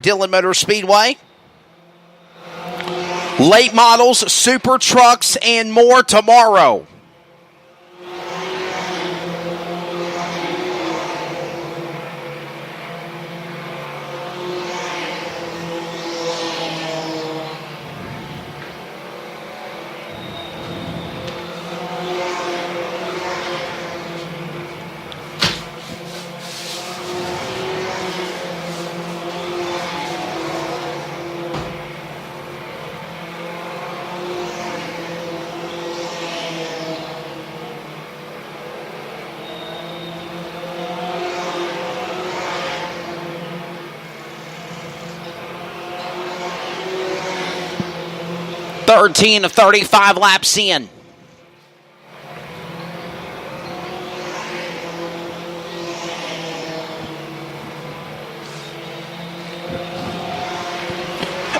Dillon Motor Speedway. Late models, super trucks, and more tomorrow. Thirteen of 35 laps in.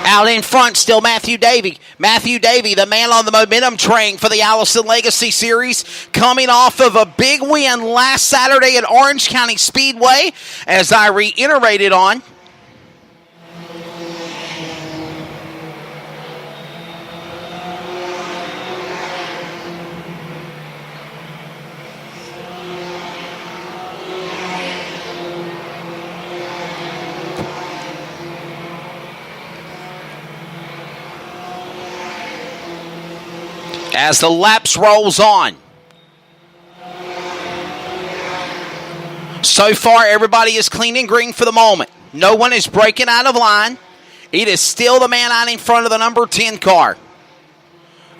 Out in front, still Matthew Davey. Matthew Davey, the man on the momentum train for the Allison Legacy Series, coming off of a big win last Saturday at Orange County Speedway, as I reiterated on. As the laps rolls on. So far, everybody is clean and green for the moment. No one is breaking out of line. It is still the man out in front of the number 10 car.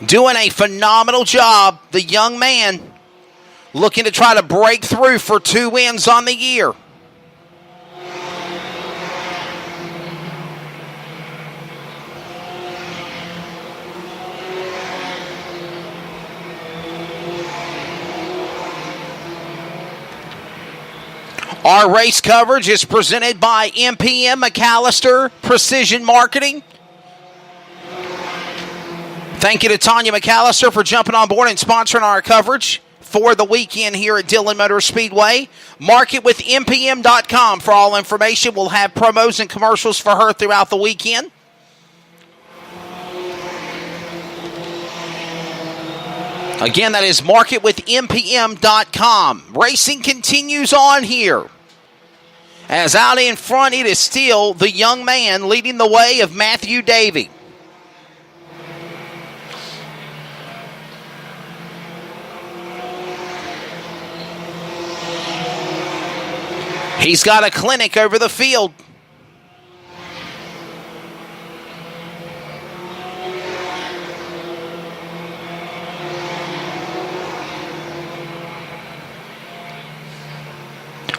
Doing a phenomenal job. The young man looking to try to break through for 2 wins on the year. Our race coverage is presented by MPM McAllister Precision Marketing. Thank you to Tanya McAllister for jumping on board and sponsoring our coverage for the weekend here at Dillon Motor Speedway. Market with MPM.com for all information. We'll have promos and commercials for her throughout the weekend. Again, that is Market with MPM.com. Racing continues on here. As out in front, it is still the young man leading the way of Matthew Davey. He's got a clinic over the field.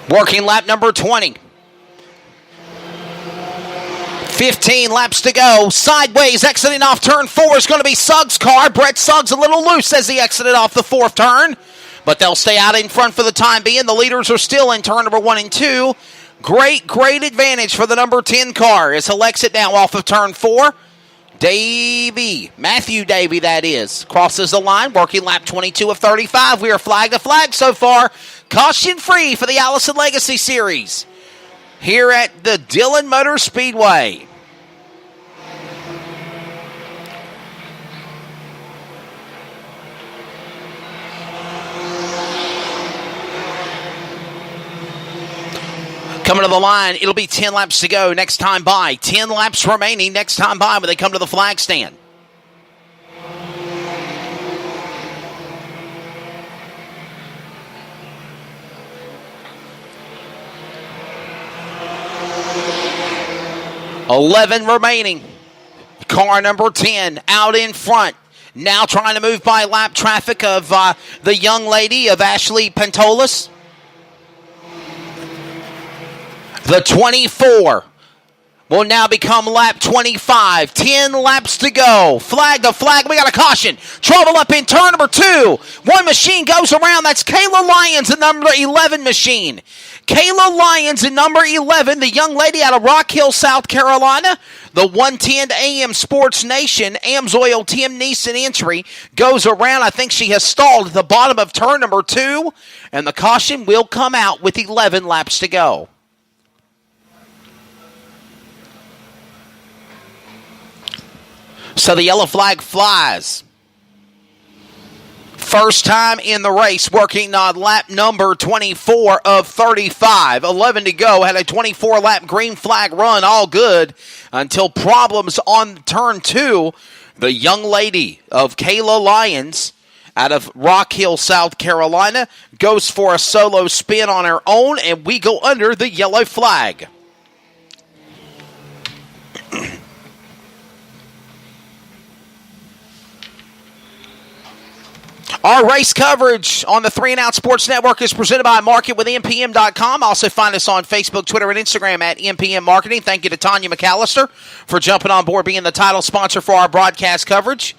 Working lap number 20. 15 laps to go. Sideways, exiting off turn 4 is going to be Suggs' car. Brett Suggs a little loose as he exited off the 4th turn. But they'll stay out in front for the time being. The leaders are still in turn number 1 and 2. Great advantage for the number 10 car as he'll exit now off of turn 4. Matthew Davey, that is, crosses the line, working lap 22 of 35. We are flag to flag so far. Caution free for the Allison Legacy Series here at the Dillon Motor Speedway. Coming to the line, it'll be 10 laps to go next time by. 10 laps remaining next time by when they come to the flag stand. $11 remaining. Car number 10 out in front. Now trying to move by lap traffic of the young lady of Ashley Pentolis. The 24 will now become lap 25. 10 laps to go. Flag to flag. We got a caution. Trouble up in turn number 2. One machine goes around. That's Kayla Lyons, the number 11 machine. Kayla Lyons in number 11, the young lady out of Rock Hill, South Carolina. The 110 AM Sports Nation, Amsoil Tim Neeson entry goes around. I think she has stalled at the bottom of turn number 2. And the caution will come out with 11 laps to go. So the yellow flag flies. First time in the race, working on lap number 24 of 35. 11 to go. Had a 24-lap green flag run, all good, until problems on turn 2. The young lady of Kayla Lyons out of Rock Hill, South Carolina, goes for a solo spin on her own, and we go under the yellow flag. Our race coverage on the 3 and Out Sports Network is presented by MarketWithMPM.com. Also find us on Facebook, Twitter, and Instagram at MPM Marketing. Thank you to Tanya McAllister for jumping on board, being the title sponsor for our broadcast coverage.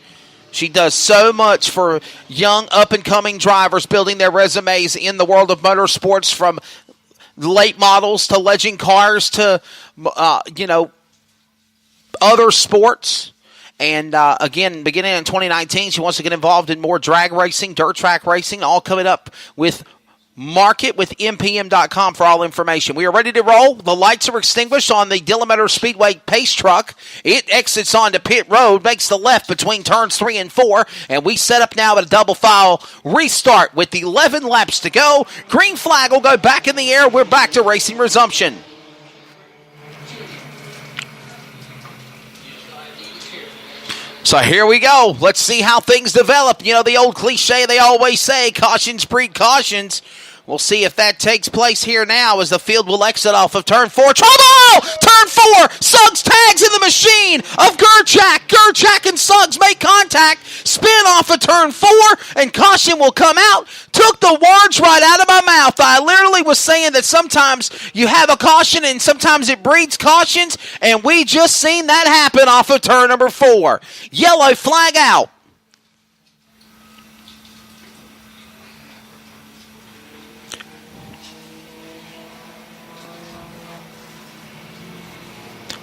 She does so much for young, up-and-coming drivers building their resumes in the world of motorsports, from late models to legend cars to, other sports. And, again, beginning in 2019, she wants to get involved in more drag racing, dirt track racing, all coming up with MarketWithMPM.com for all information. We are ready to roll. The lights are extinguished on the Dillon Motor Speedway pace truck. It exits onto pit road, makes the left between turns 3 and 4, and we set up now at a double file restart with 11 laps to go. Green flag will go back in the air. We're back to racing resumption. So here we go. Let's see how things develop. You know, the old cliche they always say, cautions breed cautions. We'll see if that takes place here now as the field will exit off of turn 4. Trouble! Turn 4! Suggs tags in the machine of Gerchak. Gerchak and Suggs make contact. Spin off of turn 4, and caution will come out. Took the words right out of my mouth. I literally was saying that sometimes you have a caution and sometimes it breeds cautions, and we just seen that happen off of turn number 4. Yellow flag out.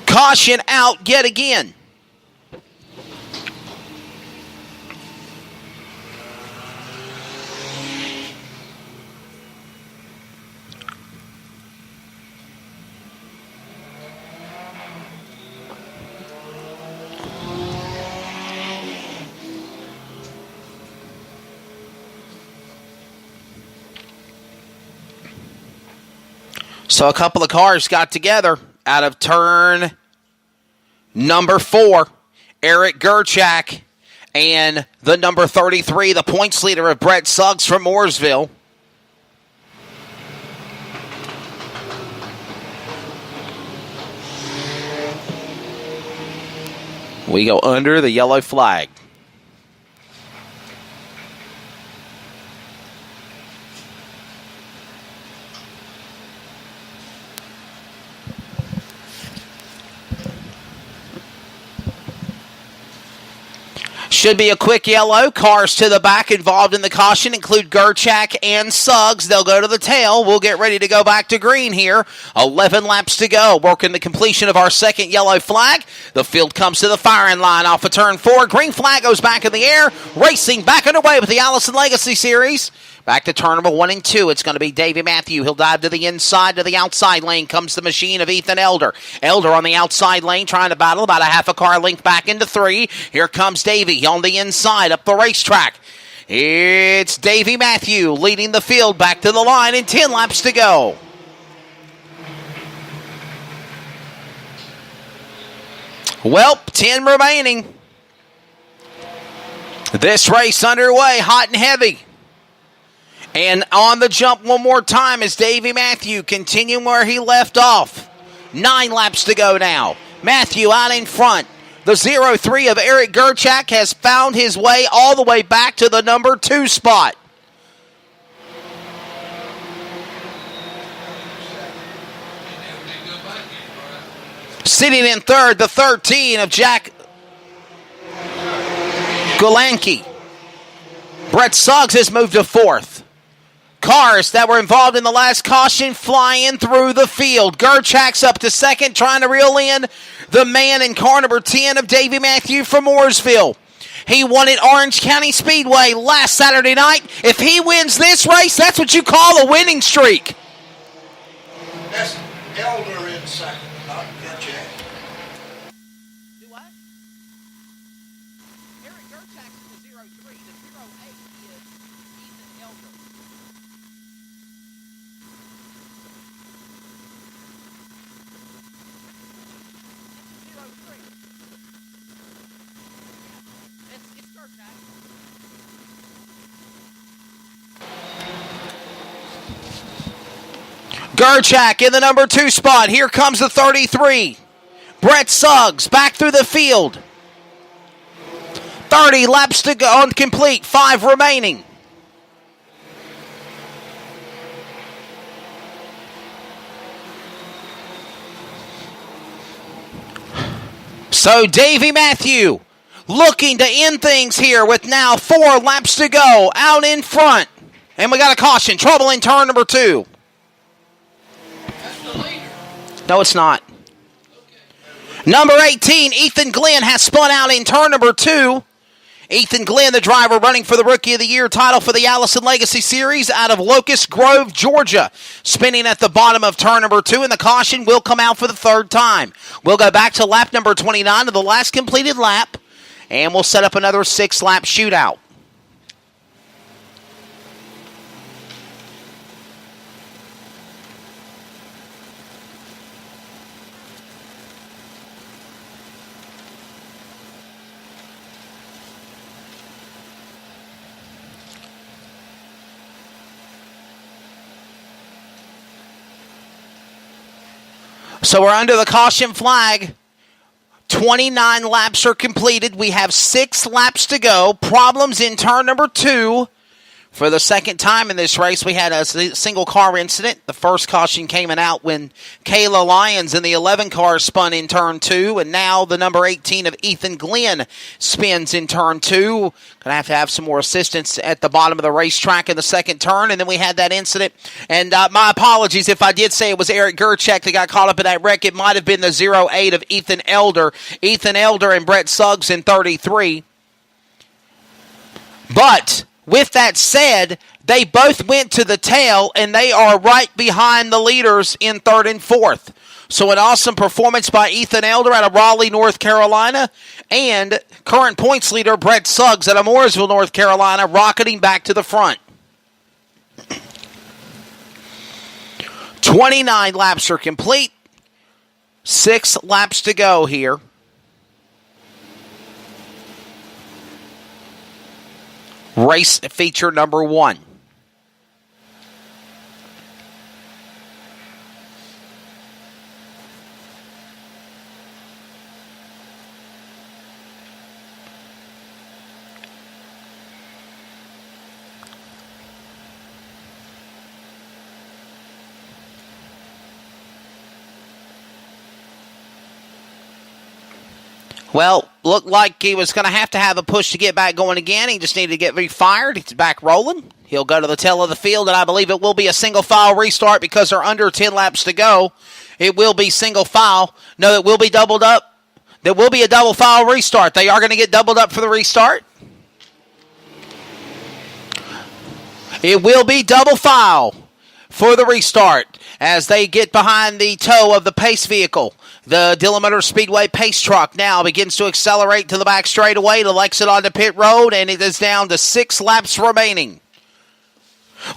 Caution out yet again. So a couple of cars got together out of turn number 4, Eric Gerchak and the number 33, the points leader of Brett Suggs from Mooresville. We go under the yellow flag. Should be a quick yellow. Cars to the back involved in the caution include Gerchak and Suggs. They'll go to the tail. We'll get ready to go back to green here. 11 laps to go. Working the completion of our second yellow flag. The field comes to the firing line off of turn 4. Green flag goes back in the air. Racing back underway with the Allison Legacy Series. Back to turn number 1 and 2. It's going to be Davey Matthew. He'll dive to the inside, to the outside lane. Comes the machine of Ethan Elder. Elder on the outside lane trying to battle about a half a car length back into 3. Here comes Davey on the inside up the racetrack. It's Davey Matthew leading the field back to the line and 10 laps to go. Well, 10 remaining. This race underway, hot and heavy. And on the jump one more time is Davey Matthew, continuing where he left off. 9 laps to go now. Matthew out in front. The 0-3 of Eric Gerchak has found his way all the way back to the number 2 spot. Sitting in third, the 13 of Jack Golanke. Brett Suggs has moved to 4th. Cars that were involved in the last caution flying through the field. Gerchak's up to 2nd, trying to reel in the man in car number 10 of Davey Matthew from Mooresville. He won at Orange County Speedway last Saturday night. If he wins this race, that's what you call a winning streak. That's Elder in 2nd, not Gerchak. Do what? Gerchak in the number 2 spot. Here comes the 33. Brett Suggs back through the field. 30 laps to go, complete, 5 remaining. So Davey Matthew looking to end things here with now 4 laps to go out in front. And we got a caution, trouble in turn number 2. That's the leader. No, it's not. Number 18, Ethan Glenn has spun out in turn number 2. Ethan Glenn, the driver, running for the Rookie of the Year title for the Allison Legacy Series out of Locust Grove, Georgia. Spinning at the bottom of turn number 2, and the caution will come out for the 3rd time. We'll go back to lap number 29 to the last completed lap, and we'll set up another 6-lap shootout. So we're under the caution flag. 29 laps are completed. We have 6 laps to go. Problems in turn number 2. For the second time in this race, we had a single car incident. The first caution came out when Kayla Lyons in the 11 car spun in turn 2, and now the number 18 of Ethan Glenn spins in turn 2. Going to have some more assistance at the bottom of the racetrack in the second turn, and then we had that incident. And my apologies if I did say it was Eric Gerchak that got caught up in that wreck. It might have been the 08 of Ethan Elder. Ethan Elder and Brett Suggs in 33. But with that said, they both went to the tail, and they are right behind the leaders in 3rd and 4th. So an awesome performance by Ethan Elder out of Raleigh, North Carolina, and current points leader Brett Suggs out of Mooresville, North Carolina, rocketing back to the front. 29 laps are complete. 6 laps to go here. Race feature number 1. Well, looked like he was going to have a push to get back going again. He just needed to get refired. He's back rolling. He'll go to the tail of the field, and I believe it will be a single file restart because there are under 10 laps to go. It will be single file. No, it will be doubled up. There will be a double file restart. They are going to get doubled up for the restart. It will be double file for the restart as they get behind the toe of the pace vehicle. The Dillon Motor Speedway pace truck now begins to accelerate to the back straightaway to exit onto pit road, and it is down to 6 laps remaining.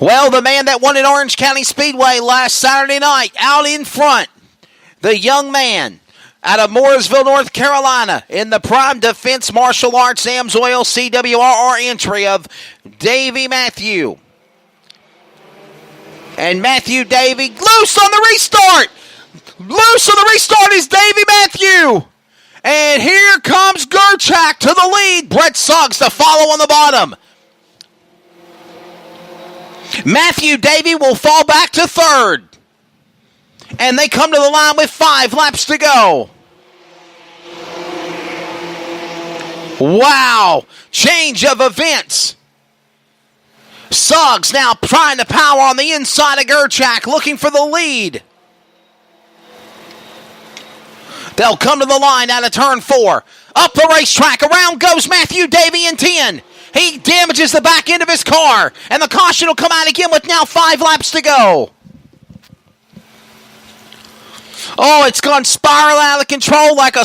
Well, the man that won at Orange County Speedway last Saturday night out in front, the young man out of Mooresville, North Carolina, in the Prime Defense Martial Arts AMSOIL CWRR entry of Davey Matthew. And Matthew Davey loose on the restart. Loose on the restart is Davey Matthew. And here comes Gerchak to the lead. Brett Suggs to follow on the bottom. Matthew Davey will fall back to 3rd. And they come to the line with 5 laps to go. Wow. Change of events. Suggs now trying to power on the inside of Gerchak, looking for the lead. They'll come to the line out of turn 4. Up the racetrack, around goes Matthew Davey in 10. He damages the back end of his car, and the caution will come out again with now 5 laps to go. Oh, it's gone spiral out of control like a